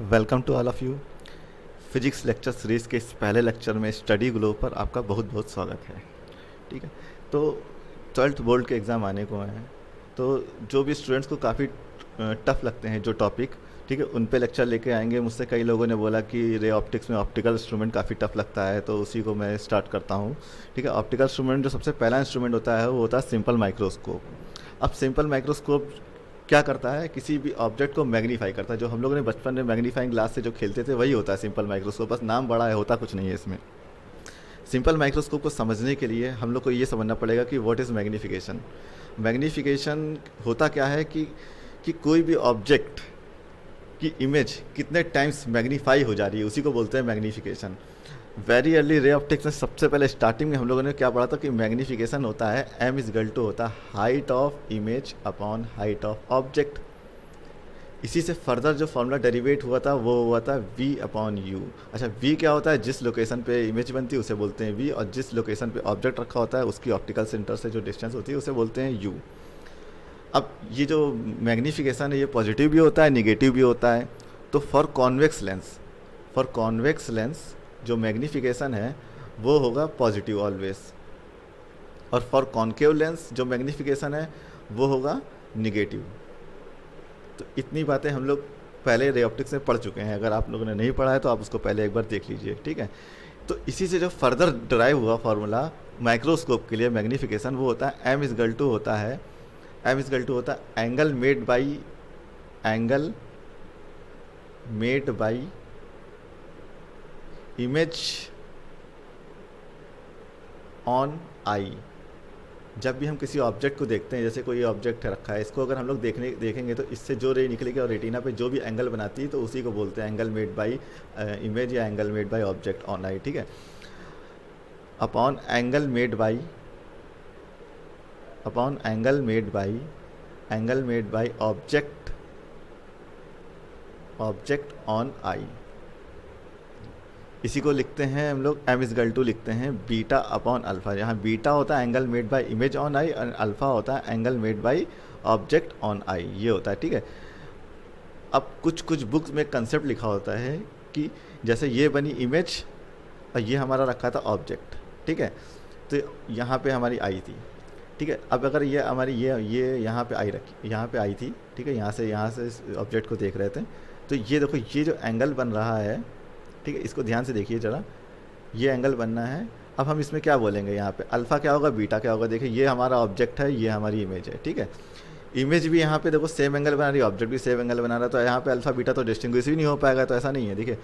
Welcome to all of you. Physics lecture series के इस पहले लेक्चर में स्टडी ग्लो पर आपका बहुत बहुत स्वागत है। ठीक है, तो 12th बोर्ड के एग्ज़ाम आने को हैं, तो जो भी स्टूडेंट्स को काफ़ी टफ लगते हैं जो टॉपिक, ठीक है, उन पे लेक्चर लेके आएंगे। मुझसे कई लोगों ने बोला कि रे ऑप्टिक्स में ऑप्टिकल इंस्ट्रूमेंट काफ़ी टफ लगता है, तो उसी को मैं स्टार्ट करता हूँ। ठीक है, ऑप्टिकल इंस्ट्रूमेंट जो सबसे पहला इंस्ट्रूमेंट होता है वो होता है सिंपल माइक्रोस्कोप। अब सिंपल माइक्रोस्कोप क्या करता है, किसी भी ऑब्जेक्ट को मैग्नीफाई करता है। जो हम लोगों ने बचपन में मैग्नीफाइंग ग्लास से जो खेलते थे वही होता है सिंपल माइक्रोस्कोप, बस नाम बड़ा है, होता कुछ नहीं है इसमें। सिंपल माइक्रोस्कोप को समझने के लिए हम लोग को ये समझना पड़ेगा कि व्हाट इज़ मैग्नीफिकेशन। मैग्नीफिकेशन होता क्या है कि कोई भी ऑब्जेक्ट की इमेज कितने टाइम्स मैग्नीफाई हो जा रही है, उसी को बोलते हैं magnification. Very early ray optics में सबसे पहले स्टार्टिंग में हम लोगों ने क्या पढ़ा था कि मैग्नीफिकेशन होता है m इज इक्वल टू होता है height of image upon height of object. इसी से फर्दर जो फॉर्मूला डेरिवेट हुआ था वो हुआ था v अपॉन यू। अच्छा, v क्या होता है, जिस लोकेशन पे इमेज बनती है उसे बोलते हैं v, और जिस लोकेशन पे ऑब्जेक्ट रखा होता है उसकी ऑप्टिकल सेंटर से जो डिस्टेंस होती है उसे बोलते हैं u। अब ये जो मैग्नीफिकेशन है ये पॉजिटिव भी होता है, निगेटिव भी होता है। तो फॉर कॉन्वेक्स लेंस जो मैग्नीफिकेशन है वो होगा पॉजिटिव ऑलवेज, और फॉर कॉन्केव लेंस जो मैग्नीफिकेशन है वो होगा निगेटिव। तो इतनी बातें हम लोग पहले रे ऑप्टिक्स में पढ़ चुके हैं। अगर आप लोगों ने नहीं पढ़ा है तो आप उसको पहले एक बार देख लीजिए। ठीक है, तो इसी से जो फर्दर ड्राइव हुआ फार्मूला माइक्रोस्कोप के लिए मैग्नीफिकेशन वो होता है m इज इक्वल टू होता है angle made by image on आई। जब भी हम किसी ऑब्जेक्ट को देखते हैं, जैसे कोई ऑब्जेक्ट रखा है, इसको अगर हम लोग देखेंगे तो इससे जो रे निकलेगी और रेटिना पे जो भी एंगल बनाती है तो उसी को बोलते हैं एंगल मेड बाई इमेज या angle made by object on आई। ठीक है, upon angle made by object on आई। इसी को लिखते हैं हम लोग m इज इक्वल टू लिखते हैं बीटा अपॉन अल्फ़ा। यहाँ बीटा होता है angle made by image on आई और अल्फ़ा होता है angle made by object on आई, ये होता है। ठीक है, अब कुछ बुक्स में कंसेप्ट लिखा होता है कि जैसे ये बनी इमेज और ये हमारा रखा था ऑब्जेक्ट। ठीक है, तो यहाँ पे हमारी आई थी। ठीक है, अब अगर ये हमारी ये यहाँ पे आई थी। ठीक है, यहाँ से इस ऑब्जेक्ट को देख रहे थे, तो ये देखो ये जो एंगल बन रहा है, ठीक है, इसको ध्यान से देखिए ज़रा, ये एंगल बनना है। अब हम इसमें क्या बोलेंगे, यहाँ पे अल्फ़ा क्या होगा, बीटा क्या होगा। देखिए ये हमारा ऑब्जेक्ट है, ये हमारी इमेज है। ठीक है, इमेज भी यहाँ पे देखो सेम एंगल बना रही है, ऑब्जेक्ट भी सेम एंगल बना रहा है, तो यहाँ पे अल्फ़ा बीटा तो डिस्टिंग्विश भी नहीं हो पाएगा। तो ऐसा नहीं है, देखिए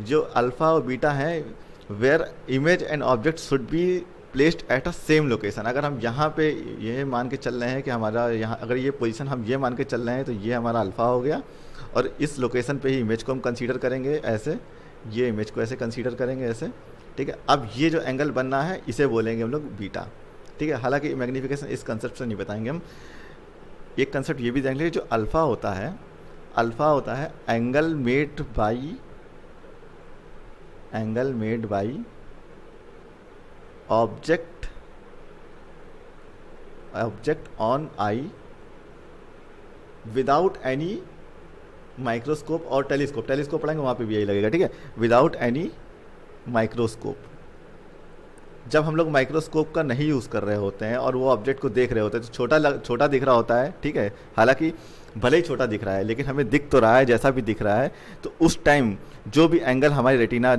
जो अल्फ़ा और बीटा है where image and object should be placed at a same location. अगर हम यहाँ पे ये मान के चल रहे हैं कि हमारा यहाँ, अगर ये पोजीशन हम ये मान के चल रहे हैं तो ये हमारा अल्फ़ा हो गया, और इस लोकेशन पे ही इमेज को हम कंसीडर करेंगे ऐसे, ये इमेज को ऐसे कंसीडर करेंगे ऐसे। ठीक है, अब ये जो एंगल बनना है इसे बोलेंगे हम लोग बीटा। ठीक है, हालांकि मैग्नीफिकेशन इस कंसेप्ट से नहीं बताएंगे हम। एक कंसेप्ट ये भी देख लीजिए, जो अल्फ़ा होता है angle made by object on I without any microscope और टेलीस्कोप पढ़ेंगे, वहाँ पे भी यही लगेगा। ठीक है, विदाउट एनी माइक्रोस्कोप। जब हम लोग माइक्रोस्कोप का नहीं यूज़ कर रहे होते हैं और वो ऑब्जेक्ट को देख रहे होते हैं तो छोटा दिख रहा होता है। ठीक है, हालांकि भले ही छोटा दिख रहा है लेकिन हमें दिख तो रहा है जैसा भी दिख रहा है। तो उस टाइम जो भी एंगल हमारी रेटिना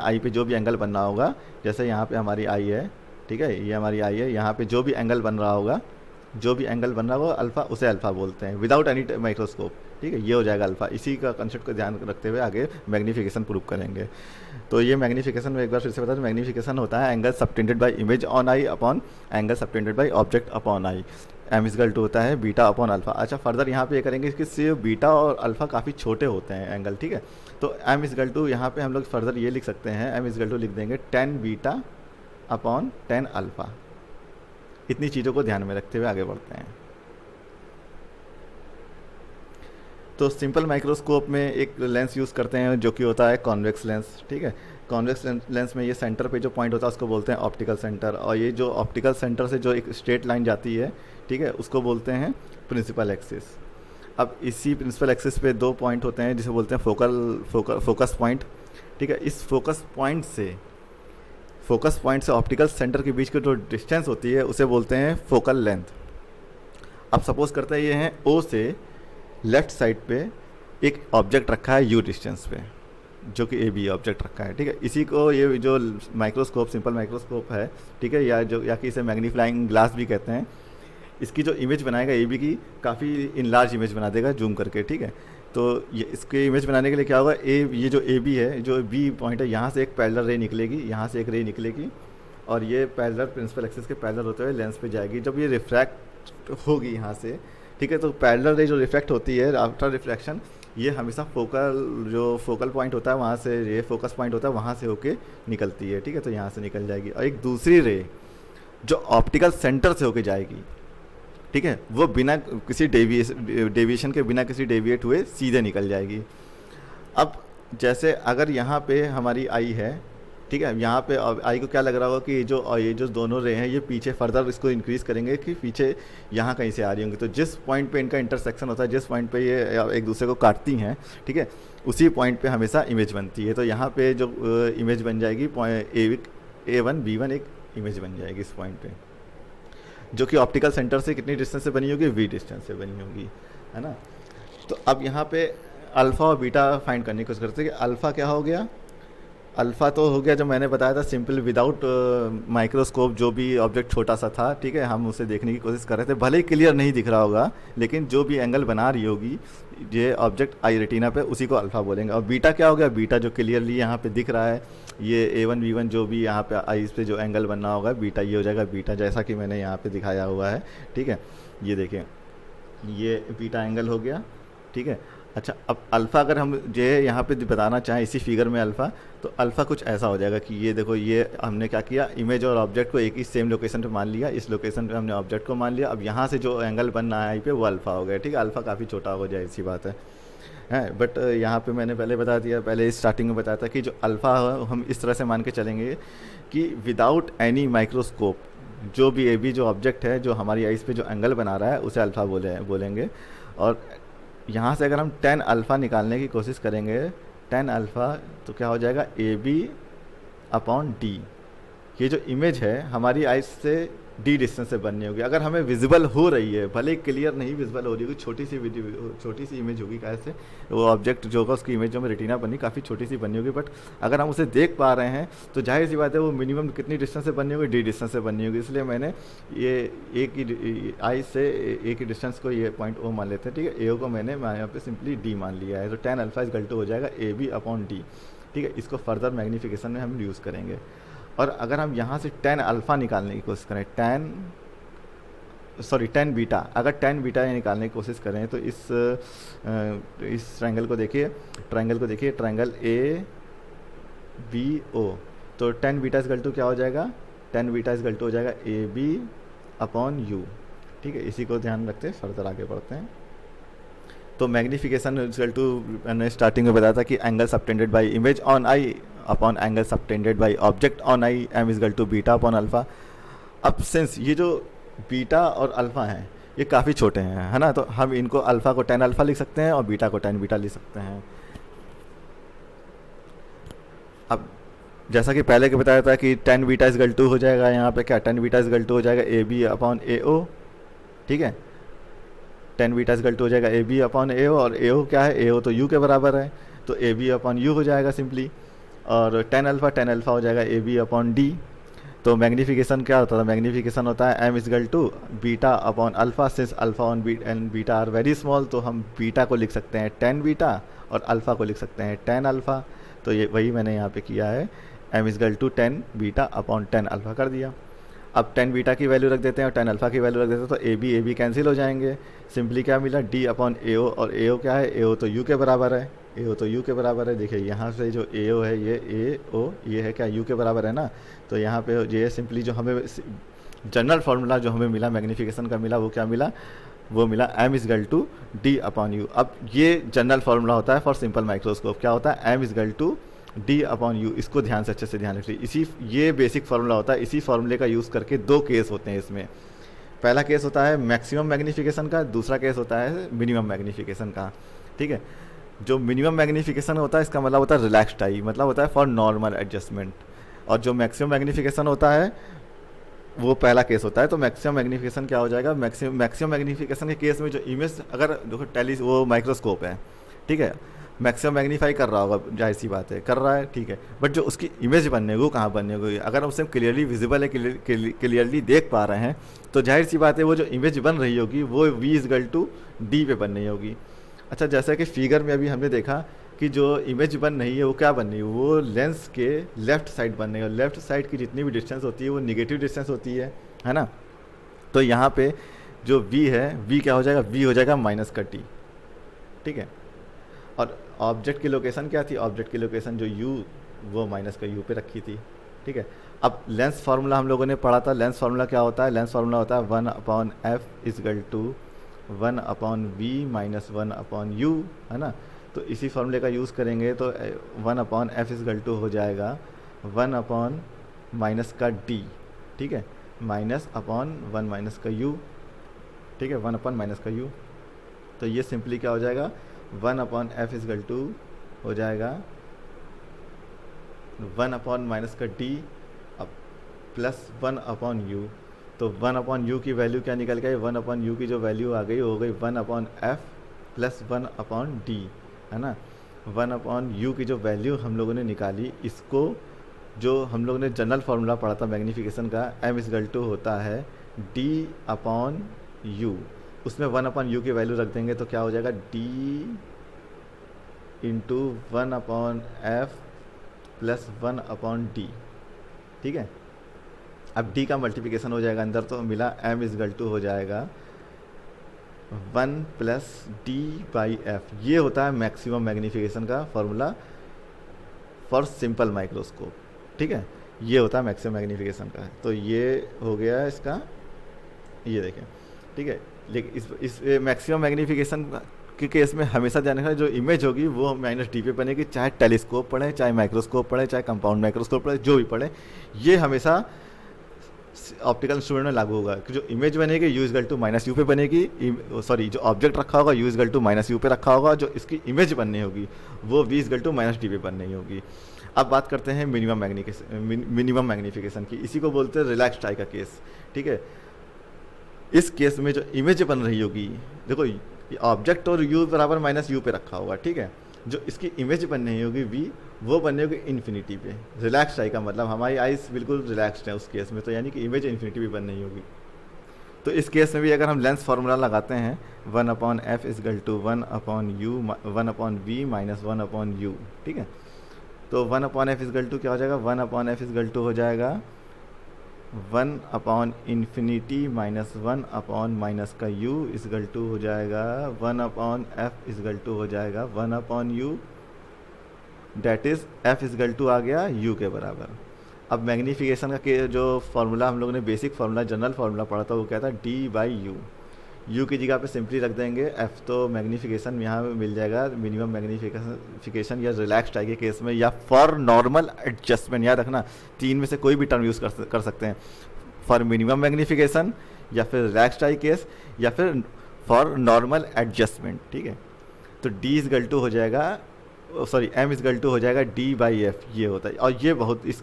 आई पे जो भी एंगल बनना होगा, जैसे यहाँ पे हमारी आई है, ठीक है, ये हमारी आई है, यहाँ पे जो भी एंगल बन रहा होगा अल्फ़ा, उसे अल्फ़ा बोलते हैं विदाउट एनी माइक्रोस्कोप। ठीक है, ये हो जाएगा अल्फ़ा। इसी का कंसेप्ट को ध्यान रखते हुए आगे मैग्नीफिकेशन प्रूव करेंगे। तो ये मैग्नीफिकेशन में एक बार फिर से बता दूं, मैग्नीफिकेशन होता है angle subtended by image on eye upon angle subtended by object upon eye. m is equal to होता है बीटा अपॉन अल्फ़ा। अच्छा, फर्दर यहाँ पे ये करेंगे कि सिर्फ बीटा और अल्फ़ा काफ़ी छोटे होते हैं एंगल। ठीक है, तो m इज इक्वल टू यहाँ पे हम लोग फर्दर ये लिख सकते हैं, m इज इक्वल टू लिख देंगे 10 बीटा अपॉन 10 अल्फ़ा। इतनी चीज़ों को ध्यान में रखते हुए आगे बढ़ते हैं। तो सिंपल माइक्रोस्कोप में एक लेंस यूज़ करते हैं जो कि होता है कॉन्वेक्स लेंस। ठीक है, कॉन्वेक्स लेंस में ये सेंटर पे जो पॉइंट होता है उसको बोलते हैं ऑप्टिकल सेंटर, और ये जो ऑप्टिकल सेंटर से जो एक स्ट्रेट लाइन जाती है, ठीक है, उसको बोलते हैं प्रिंसिपल एक्सिस। अब इसी प्रिंसिपल एक्सिस पे दो पॉइंट होते हैं जिसे बोलते हैं फोकस पॉइंट, ठीक है। इस फोकस पॉइंट से ऑप्टिकल सेंटर के बीच की जो डिस्टेंस होती है उसे बोलते हैं फोकल लेंथ। अब सपोज करते हैं ये हैं ओ से लेफ्ट साइड पे एक ऑब्जेक्ट रखा है यू डिस्टेंस पे, जो कि ए बी ऑब्जेक्ट रखा है, ठीक है। इसी को ये जो माइक्रोस्कोप, सिंपल माइक्रोस्कोप है, ठीक है, या कि इसे मैग्नीफाइंग ग्लास भी कहते हैं, इसकी जो इमेज बनाएगा ए बी की काफ़ी इन लार्ज इमेज बना देगा जूम करके, ठीक है। तो ये इसके इमेज बनाने के लिए क्या होगा, ये जो ए बी है, जो बी पॉइंट है, यहाँ से एक पैरेलल रे निकलेगी, यहाँ से एक रे निकलेगी, और ये पैरेलल प्रिंसिपल एक्सिस के पैरेलल होते हुए लेंस पे जाएगी। जब ये रिफ्रैक्ट होगी यहाँ से, ठीक है, तो पैरेलल रे जो रिफ्लेक्ट होती है आफ्टर रिफ्लेक्शन, ये हमेशा फोकल पॉइंट होता है वहाँ से, ये फोकस पॉइंट होता है वहाँ से होके निकलती है, ठीक है। तो यहाँ से निकल जाएगी, और एक दूसरी रे जो ऑप्टिकल सेंटर से होके जाएगी, ठीक है, वो बिना किसी डेविएशन के, बिना किसी डेविएट हुए सीधे निकल जाएगी। अब जैसे अगर यहाँ पे हमारी आई है, ठीक है, यहाँ पे आई को क्या लग रहा होगा कि ये जो दोनों रे हैं ये पीछे फर्दर इसको इंक्रीज़ करेंगे कि पीछे यहाँ कहीं से आ रही होंगी। तो जिस पॉइंट पे इनका इंटरसेक्शन होता है, जिस पॉइंट पे ये एक दूसरे को काटती हैं, ठीक है, उसी पॉइंट पे हमेशा इमेज बनती है। तो यहाँ पे जो इमेज बन जाएगी A1 B1 एक इमेज बन जाएगी इस पॉइंट पे, जो कि ऑप्टिकल सेंटर से कितनी डिस्टेंस से बनी होगी, V डिस्टेंस से बनी होगी, है ना। तो अब यहाँ पे अल्फ़ा और बीटा फाइंड करने की कोशिश करते हैं कि अल्फ़ा क्या हो गया। अल्फ़ा तो हो गया जो मैंने बताया था, सिंपल विदाउट माइक्रोस्कोप जो भी ऑब्जेक्ट छोटा सा था, ठीक है, हम उसे देखने की कोशिश कर रहे थे, भले ही क्लियर नहीं दिख रहा होगा, लेकिन जो भी एंगल बना रही होगी ये ऑब्जेक्ट आई रेटिना पे, उसी को अल्फ़ा बोलेंगे। और बीटा क्या हो गया, बीटा जो क्लियरली यहाँ पे दिख रहा है, ये A1 B1 जो भी यहाँ पे आईज पे जो एंगल बनना होगा, बीटा ये हो जाएगा बीटा, जैसा कि मैंने यहाँ पे दिखाया हुआ है, ठीक है। ये देखें, ये बीटा एंगल हो गया, ठीक है। अच्छा, अब अल्फ़ा अगर हम जो है यहाँ पे बताना चाहें इसी फिगर में अल्फ़ा, तो अल्फ़ा कुछ ऐसा हो जाएगा कि ये देखो, ये हमने क्या किया, इमेज और ऑब्जेक्ट को एक ही सेम लोकेशन पे मान लिया, इस लोकेशन पे हमने ऑब्जेक्ट को मान लिया। अब यहाँ से जो एंगल बनना है आई पे वो अल्फ़ा हो गया, ठीक है। अल्फ़ा काफ़ी छोटा हो जाए, इसी बात है, बट यहाँ पे मैंने पहले बता दिया, पहले स्टार्टिंग में बताया था कि जो अल्फ़ा हम इस तरह से मान के चलेंगे कि विदाउट एनी माइक्रोस्कोप जो भी ए बी जो ऑब्जेक्ट है, जो हमारी आइज़ पे जो एंगल बना रहा है, उसे अल्फ़ा बोलेंगे। और यहाँ से अगर हम tan अल्फ़ा निकालने की कोशिश करेंगे, tan अल्फ़ा, तो क्या हो जाएगा AB/D। ये जो इमेज है हमारी आइज से D डिस्टेंस से बननी होगी। अगर हमें विजिबल हो रही है, भले क्लियर नहीं विजिबल हो रही होगी, छोटी सी इमेज होगी, कैसे वो ऑब्जेक्ट जो होगा उसकी इमेज जो में रेटिना बनी काफ़ी छोटी सी बनी होगी, बट अगर हम उसे देख पा रहे हैं तो जाहिर सी बात है वो मिनिमम कितनी डिस्टेंस से बननी होगी, D डिस्टेंस से बननी होगी। इसलिए मैंने ये एक ही आइज से एक ही डिस्टेंस को ये पॉइंट O मान लेते हैं, ठीक है। ए को मैंने यहाँ पे सिंपली D मान लिया है, तो tan alpha is equal to हो जाएगा AB/D, ठीक है। इसको फर्दर मैग्नीफिकेशन में हम यूज़ करेंगे। और अगर हम यहाँ से tan अल्फ़ा निकालने की कोशिश करें, tan बीटा, अगर tan बीटा निकालने की कोशिश करें तो इस ट्रायंगल को देखिए, ट्रायंगल ABO, तो tan बीटा इक्वल टू क्या हो जाएगा, tan बीटा इक्वल टू हो जाएगा AB/U, ठीक है। इसी को ध्यान रखते फर्दर आगे बढ़ते हैं। तो मैग्नीफिकेशन इक्वल टू, मैंने स्टार्टिंग में बताया था कि angle subtended by image on eye upon angle subtended by object on eye, m equal to beta upon alpha. अब सिंस ये जो बीटा और अल्फ़ा हैं ये काफ़ी छोटे हैं, है ना, तो हम इनको अल्फ़ा को tan अल्फ़ा लिख सकते हैं और बीटा को tan बीटा लिख सकते हैं। अब जैसा कि पहले के बताया था कि tan बीटा इक्वल टू हो जाएगा, यहाँ पे क्या tan बीटा इक्वल टू हो जाएगा AB/AO, ठीक है। tan बीटा इक्वल टू हो जाएगा AB/AO, और AO क्या है, AO तो U के बराबर है, तो AB/U हो जाएगा सिंपली। और tan अल्फ़ा हो जाएगा AB/D। तो मैग्नीफिकेशन क्या होता है, मैग्नीफिकेशन होता है m equal to beta upon alpha, since alpha on beta are very small, तो हम बीटा को लिख सकते हैं tan बीटा और अल्फ़ा को लिख सकते हैं tan अल्फ़ा। तो ये वही मैंने यहाँ पे किया है, m equal to tan beta upon tan alpha कर दिया। अब tan बीटा की वैल्यू रख देते हैं और tan अल्फ़ा की वैल्यू रख देते हैं, तो AB कैंसिल हो जाएंगे। सिंपली क्या मिला, D/AO, और AO क्या है, AO तो U के बराबर है, AO तो U के बराबर है। देखिए यहाँ से जो AO है, ये AO ये है क्या, U के बराबर है ना। तो यहाँ पे ये सिंपली जो हमें जनरल फार्मूला जो हमें मिला मैग्नीफिकेशन का मिला, वो क्या मिला, वो मिला m इक्वल टू D/U। अब ये जनरल फार्मूला होता है फॉर सिंपल माइक्रोस्कोप, क्या होता है, m इक्वल टू D/U। इसको ध्यान से अच्छे से ध्यान रखिए, ये बेसिक फार्मूला होता है। इसी फार्मूले का यूज़ करके दो केस होते हैं इसमें। पहला केस होता है मैक्सिमम मैग्नीफिकेशन का, दूसरा केस होता है मिनिमम मैग्नीफिकेशन का। ठीक है, जो मिनिमम मैग्नीफिकेशन होता है इसका मतलब होता है रिलैक्स्ड आई, मतलब होता है फॉर नॉर्मल एडजस्टमेंट। और जो मैक्सिमम मैग्नीफिकेशन होता है वो पहला केस होता है। तो मैक्सिमम मैग्नीफिकेशन क्या हो जाएगा, मैक्सिमम मैग्नीफिकेशन के केस में जो इमेज, अगर देखो टेली वो माइक्रोस्कोप है, ठीक है, मैक्सिमम मैग्नीफाई कर रहा होगा, जाहिर सी बात है कर रहा है, ठीक है, बट जो उसकी इमेज बनने को कहाँ बनने को, अगर उसे क्लियरली विजिबल है, क्लियरली देख पा रहे हैं, तो जाहिर सी बात है वो जो इमेज बन रही होगी वो v इजगल टू डी पे बन रही होगी। अच्छा, जैसा कि फिगर में अभी हमने देखा कि जो इमेज बन रही है वो क्या बन रही है, वो लेंस के लेफ्ट साइड बन रही है, और लेफ्ट साइड की जितनी भी डिस्टेंस होती है वो निगेटिव डिस्टेंस होती है ना। तो यहाँ पे जो v है, v क्या हो जाएगा, v हो जाएगा माइनस का t, ठीक है। और ऑब्जेक्ट की लोकेशन क्या थी, ऑब्जेक्ट की लोकेशन जो u वो माइनस का u पे रखी थी, ठीक है। अब लेंस फार्मूला हम लोगों ने पढ़ा था, लेंस फार्मूला क्या होता है, लेंस फार्मूला होता है 1/f equal to 1/v minus 1/u, है ना। तो इसी फार्मूले का यूज़ करेंगे तो 1/f इजगल टू हो जाएगा 1/ माइनस का d, ठीक है, माइनस अपॉन 1 माइनस का u, ठीक है, 1/ माइनस का u। तो ये सिंपली क्या हो जाएगा, 1/f इजगल टू हो जाएगा 1/ माइनस का d अब प्लस 1/u। तो 1/u की वैल्यू क्या निकल गई, 1/u की जो वैल्यू आ गई हो गई 1/f प्लस 1/d, है ना। 1/u की जो वैल्यू हम लोगों ने निकाली, इसको जो हम लोगों ने जनरल फार्मूला पढ़ा था मैग्नीफिकेशन का, m इजगल टू होता है d/u, उसमें 1/u की वैल्यू रख देंगे तो क्या हो जाएगा d into 1/f plus 1/d, ठीक है। अब d का मल्टीप्लिकेशन हो जाएगा अंदर, तो मिला m इजगल टू हो जाएगा 1 प्लस d/f। ये होता है मैक्सिमम मैग्नीफिकेशन का फॉर्मूला फॉर सिंपल माइक्रोस्कोप, ठीक है, ये होता है मैक्सिमम मैग्नीफिकेशन का। तो ये हो गया इसका, ये देखें, ठीक है। लेकिन इस मैक्सिमम मैग्नीफिकेशन के केस में हमेशा ध्यान रखना, जो इमेज होगी वो माइनस डी पे बनेगी, चाहे टेलीस्कोप पढ़े, चाहे माइक्रोस्कोप पढ़े, चाहे कंपाउंड माइक्रोस्कोप पढ़े, जो भी पढ़े, ये हमेशा ऑप्टिकल इंस्ट्रूमेंट में लागू होगा कि जो इमेज बनेगी u equal to minus u पे बनेगी, सॉरी जो ऑब्जेक्ट रखा होगा u equal to minus u पे रखा होगा, जो इसकी इमेज बननी होगी वो v equal to minus D पे बननी होगी। अब बात करते हैं मिनिमम मैग्नीफिकेशन की, इसी को बोलते हैं रिलैक्स्ड आई का केस, ठीक है। इस केस में जो इमेज बन रही होगी, देखो ऑब्जेक्ट और u बराबर माइनस यू पे रखा होगा, ठीक है, जो इसकी इमेज बन रही होगी v, वो बनने होगी इन्फिनिटी पे। रिलैक्स्ड आई का मतलब हमारी आइज बिल्कुल रिलैक्स्ड है उस केस में, तो यानी कि इमेज इन्फिनिटी पे बन रही होगी। तो इस केस में भी अगर हम लेंस फार्मूला लगाते हैं 1/f equal to 1/v minus 1/u, ठीक है। तो 1/f इजगल टू क्या हो जाएगा, 1/f इजगल टू हो जाएगा 1/इंफिनिटी माइनस 1/ माइनस का u इजगल टू हो जाएगा 1/f इजगल टू हो जाएगा 1/u, that is f equal to आ गया u के बराबर। अब मैग्नीफिकेशन का जो फार्मूला हम लोगों ने बेसिक फार्मूला जनरल फार्मूला पढ़ा था वो क्या था, d/u, u की जगह पे सिंपली रख देंगे f, तो मैग्नीफिकेशन यहाँ मिल जाएगा मिनिमम मैग्नीफिकेशन या रिलैक्स्ड आई के केस में, या फॉर नॉर्मल एडजस्टमेंट, याद रखना 3 में से कोई भी टर्म यूज़ कर सकते हैं, फॉर मिनिमम मैग्नीफिकेशन या फिर रिलैक्स्ड आई केस या फिर फॉर नॉर्मल एडजस्टमेंट, ठीक है। तो d इजगल टू हो जाएगा, सॉरी m इजगल टू हो जाएगा d/f, ये होता है। और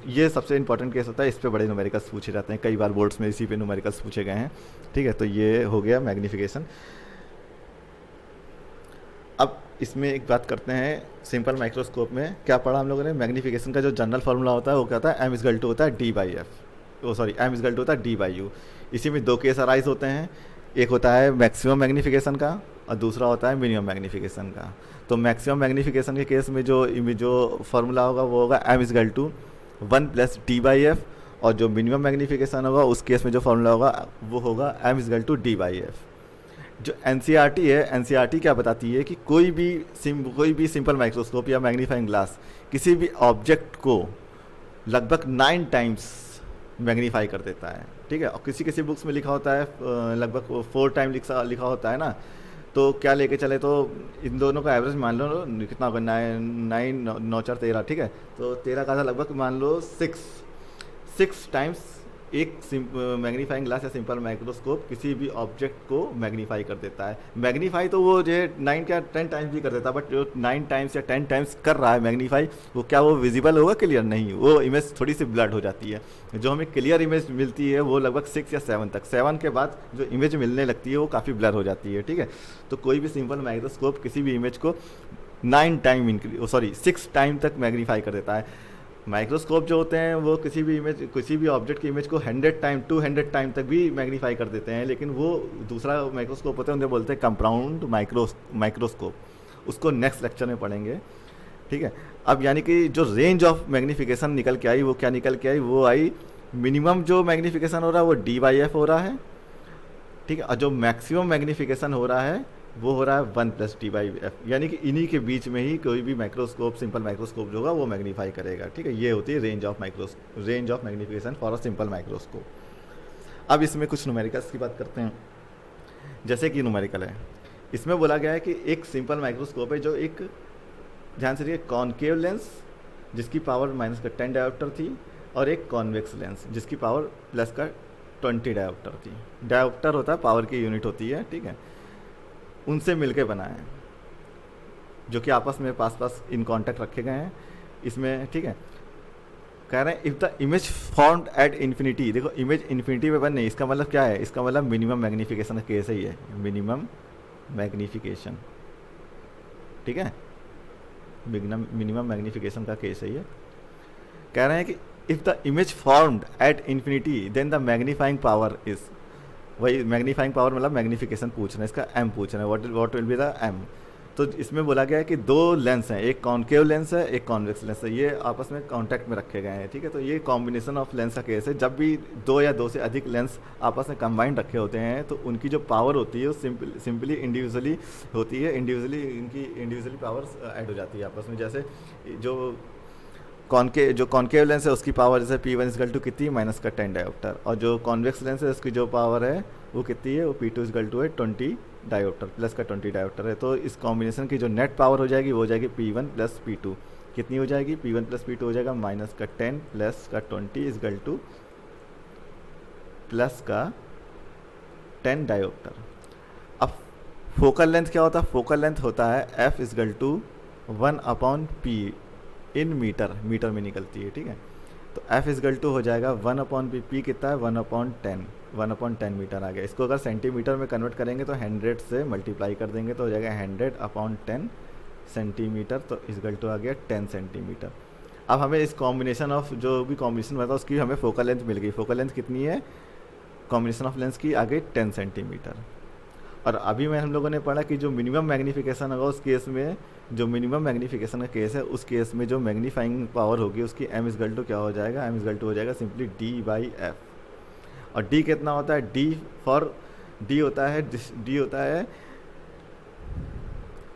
ये सबसे इंपॉर्टेंट केस होता है, इस पे बड़े न्यूमेरिकल्स पूछे जाते हैं, कई बार बोर्ड्स में इसी पे न्यूमेरिकल्स पूछे गए हैं, ठीक है। तो ये हो गया मैग्नीफिकेशन। अब इसमें एक बात करते हैं, सिंपल माइक्रोस्कोप में क्या पढ़ा हम लोगों ने, मैग्नीफिकेशन का जो जनरल फार्मूला होता है वो क्या होता है, m इजगल टू होता है d/f, m इजगल टू होता है d/u। इसी में 2 केस अराइज होते हैं, एक होता है मैक्सिमम मैग्नीफिकेशन का और दूसरा होता है मिनिमम मैग्नीफिकेशन का। तो मैक्सिमम मैग्नीफिकेशन के केस में जो फार्मूला होगा वो होगा m is equal to 1 plus d/f, और जो मिनिमम मैग्नीफिकेशन होगा उस केस में जो फार्मूला होगा वो होगा m इजगल टू d/f। जो NCERT है, NCERT क्या बताती है कि कोई भी सिंपल माइक्रोस्कोप या मैग्नीफाइंग ग्लास किसी भी ऑब्जेक्ट को लगभग 9 टाइम्स मैग्नीफाई कर देता है, ठीक है। और किसी बुक्स में लिखा होता है लगभग 4 टाइम लिखा होता है ना। तो क्या लेके चले, तो इन दोनों का एवरेज मान लो कितना होगा, 9 9 4 13, ठीक है। तो 13 का था लगभग मान लो 6 टाइम्स एक मैग्नीफाइंग ग्लास या सिंपल माइक्रोस्कोप किसी भी ऑब्जेक्ट को मैग्नीफाई कर देता है। मैग्नीफाई तो वो जो है 9 या 10 टाइम्स भी कर देता है, बट जो 9 टाइम्स या 10 टाइम्स कर रहा है मैग्नीफाई, वो क्या वो विजिबल होगा क्लियर? नहीं, वो इमेज थोड़ी सी ब्लड हो जाती है। जो हमें क्लियर इमेज मिलती है वो लगभग 6 या 7 तक, 7 के बाद जो इमेज मिलने लगती है वो काफ़ी ब्लर हो जाती है, ठीक है। तो कोई भी सिंपल माइक्रोस्कोप किसी भी इमेज को 6 टाइम तक मैग्नीफाई कर देता है। माइक्रोस्कोप जो होते हैं वो किसी भी ऑब्जेक्ट की इमेज को 100 टाइम 200 टाइम तक भी मैग्नीफाई कर देते हैं, लेकिन वो दूसरा माइक्रोस्कोप होता है उन्हें बोलते हैं कंपाउंड माइक्रोस्कोप। उसको नेक्स्ट लेक्चर में पढ़ेंगे, ठीक है। अब यानी कि जो रेंज ऑफ मैग्नीफिकेशन निकल के आई, वो क्या निकल के आई? वो आई मिनिमम जो मैग्नीफिकेशन हो रहा है वो d/f हो रहा है, ठीक है, और जो मैक्सिमम मैग्नीफिकेशन हो रहा है वो हो रहा है 1 + d/f, यानी कि इन्हीं के बीच में ही कोई भी माइक्रोस्कोप, सिंपल माइक्रोस्कोप जो होगा वो मैग्नीफाई करेगा, ठीक है। ये होती है range of magnification for a simple microscope. अब इसमें कुछ न्यूमेरिकल्स की बात करते हैं। जैसे कि न्यूमेरिकल है, इसमें बोला गया है कि एक सिंपल माइक्रोस्कोप है जो एक, ध्यान से देखिए, कॉनकेव लेंस जिसकी पावर -10 डायोप्टर थी, और एक कॉन्वेक्स लेंस जिसकी पावर +20 डायोप्टर थी। डायोप्टर होता है पावर की यूनिट होती है, ठीक है। उनसे मिलके बना है, जो कि आपस में पास इन कांटेक्ट रखे गए हैं इसमें, ठीक है। कह रहे हैं if the image formed at infinity, देखो इमेज इन्फिनिटी पे बन नहीं, इसका मतलब क्या है? इसका मतलब मिनिमम मैग्नीफिकेशन का केस ही है, मिनिमम मैग्नीफिकेशन, ठीक है, मिनिमम मैग्नीफिकेशन का केस है ये। कह रहे हैं कि if the image formed at infinity then the magnifying power is, वही मैग्नीफाइंग पावर मतलब मैग्नीफिकेशन पूछ रहे हैं, इसका m पूछ रहे हैं, what will be the m। तो इसमें बोला गया है कि 2 लेंस हैं, एक कॉनकेव लेंस है, एक कॉन्वेक्स लेंस है, ये आपस में कांटेक्ट में रखे गए हैं, ठीक है। तो ये कॉम्बिनेशन ऑफ लेंस का केस है। जब भी 2 या 2 से अधिक लेंस आपस में कंबाइंड रखे होते हैं तो उनकी जो पावर होती है वो सिंपली इंडिविजुअली होती है, इंडिविजुअली पावर्स ऐड हो जाती है आपस में। जैसे जो कॉनकेव लेंस है उसकी पावर जैसे P1 कितनी, -10 डायोप्टर, और जो कॉन्वेक्स लेंस है उसकी जो पावर है वो कितनी है, वो P2 है 20 डायोप्टर, +20 डायोप्टर है। तो इस कॉम्बिनेशन की जो नेट पावर हो जाएगी वो हो जाएगी P1 + P2। कितनी हो जाएगी? P1 + P2 हो जाएगा -10 +20 +10 डायोप्टर। अब फोकल लेंथ क्या होता है? फोकल लेंथ होता है F = 1/P इन मीटर में निकलती है, ठीक है। तो F = हो जाएगा 1/P, P कितना है? 1/10 मीटर आ गया। इसको अगर सेंटीमीटर में कन्वर्ट करेंगे तो 100 से मल्टीप्लाई कर देंगे तो हो जाएगा 100/10 सेंटीमीटर, तो = आ गया 10 सेंटीमीटर। अब हमें इस कॉम्बिनेशन ऑफ जो भी कॉम्बिनेशन बता उसकी हमें फोकल लेंथ मिल गई। फोकल लेंथ कितनी है कॉम्बिनेशन ऑफ लेंस की? आ गई 10 सेंटीमीटर। और अभी में हम लोगों ने पढ़ा कि जो मिनिमम मैग्नीफिकेशन होगा उस केस में, जो मिनिमम मैग्नीफिकेशन का केस है उस केस में जो मैग्नीफाइंग पावर होगी उसकी m = क्या हो जाएगा? m = हो जाएगा सिंपली d/f। और d कितना होता है? d होता है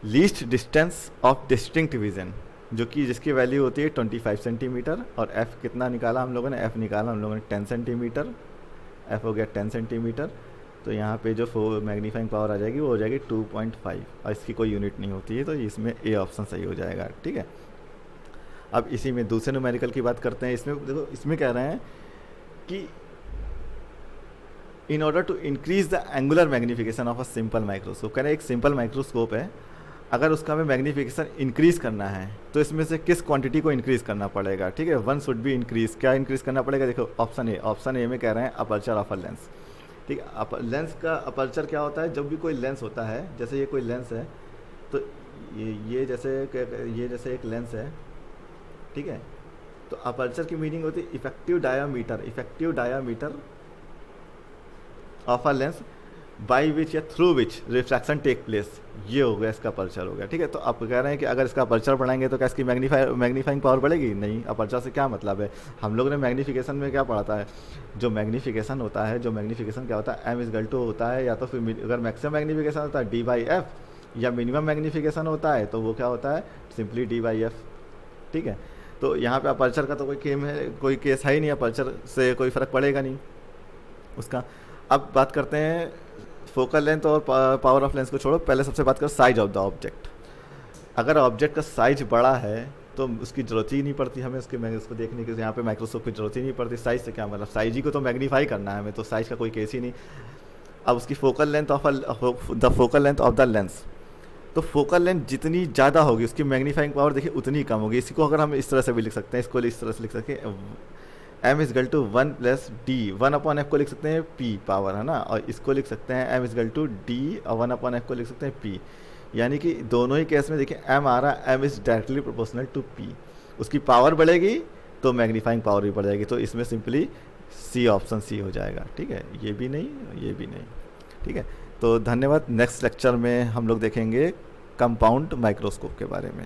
least distance of distinct vision, जो कि जिसकी वैल्यू होती है 25 सेंटीमीटर। और f कितना निकाला हम लोगों ने? f निकाला हम लोगों ने 10 सेंटीमीटर, f हो गया 10 सेंटीमीटर। तो यहाँ पे जो मैग्नीफाइंग पावर आ जाएगी वो हो जाएगी 2.5, और इसकी कोई यूनिट नहीं होती है, तो इसमें ए ऑप्शन सही हो जाएगा, ठीक है। अब इसी में दूसरे न्यूमेरिकल की बात करते हैं। इसमें देखो, इसमें कह रहे हैं कि in order to increase the angular magnification of a simple microscope, कह रहे हैं एक सिंपल माइक्रोस्कोप है, अगर उसका हमें मैग्नीफिकेशन इंक्रीज़ करना है तो इसमें से किस क्वांटिटी को इंक्रीज़ करना पड़ेगा, ठीक है। 1 शुड बी इंक्रीज, क्या इंक्रीज़ करना पड़ेगा? देखो ऑप्शन ए में कह रहे हैं अपर्चर ऑफ अ लेंस, ठीक है। लेंस का अपर्चर क्या होता है? जब भी कोई लेंस होता है, जैसे ये कोई लेंस है, तो ये जैसे एक लेंस है, ठीक है। तो अपर्चर की मीनिंग होती है effective diameter of a lens by which या through which refraction take place, ये हो गया इसका अपर्चर हो गया, ठीक है। तो आप कह रहे हैं कि अगर इसका अपर्चर बढ़ाएंगे तो क्या इसकी मैग्नीफाइंग पावर बढ़ेगी? नहीं। अपर्चर से क्या मतलब है? हम लोगों ने मैग्नीफिकेशन में क्या पढ़ा था? जो मैग्नीफिकेशन होता है, क्या होता है? m = होता है, या तो फिर अगर मैक्सिमम मैग्नीफिकेशन होता है d/f, या मिनिमम मैग्नीफिकेशन होता है तो वो क्या होता है? सिंपली d/f, ठीक है। तो यहाँ पे अपर्चर का तो कोई केस है ही नहीं, अपर्चर से कोई फ़र्क पड़ेगा नहीं उसका। अब बात करते हैं फोकल लेंथ और पावर ऑफ लेंस को छोड़ो, पहले सबसे बात करो साइज ऑफ द ऑब्जेक्ट। अगर ऑब्जेक्ट का साइज बड़ा है तो उसकी ज़रूरत ही नहीं पड़ती हमें उसको देखने की, यहाँ पे माइक्रोस्कोप की ज़रूरत ही नहीं पड़ती। साइज़ से क्या मतलब, साइज ही को तो मैग्नीफाई करना है हमें, तो साइज़ का कोई केस ही नहीं। अब उसकी focal length of the lens, तो फोकल लेंथ जितनी ज़्यादा होगी उसकी मैग्नीफाइंग पावर देखिए उतनी कम होगी। इसी को अगर हम इस तरह से भी लिख सकते हैं, इसको इस तरह से लिख सकते हैं, M is equal to 1+d, 1/f को लिख सकते हैं p पावर, है ना, और इसको लिख सकते हैं एम इजगल टू d, और 1/f को लिख सकते हैं p। यानी कि दोनों ही केस में देखिए m आ रहा है, m is directly proportional to p। उसकी पावर बढ़ेगी तो मैग्नीफाइंग पावर भी बढ़ जाएगी, तो इसमें सिंपली सी, ऑप्शन सी हो जाएगा। ठीक है, ये भी नहीं, ये भी नहीं। ठीक है, तो धन्यवाद। नेक्स्ट लेक्चर में हम लोग देखेंगे कंपाउंड माइक्रोस्कोप के बारे में।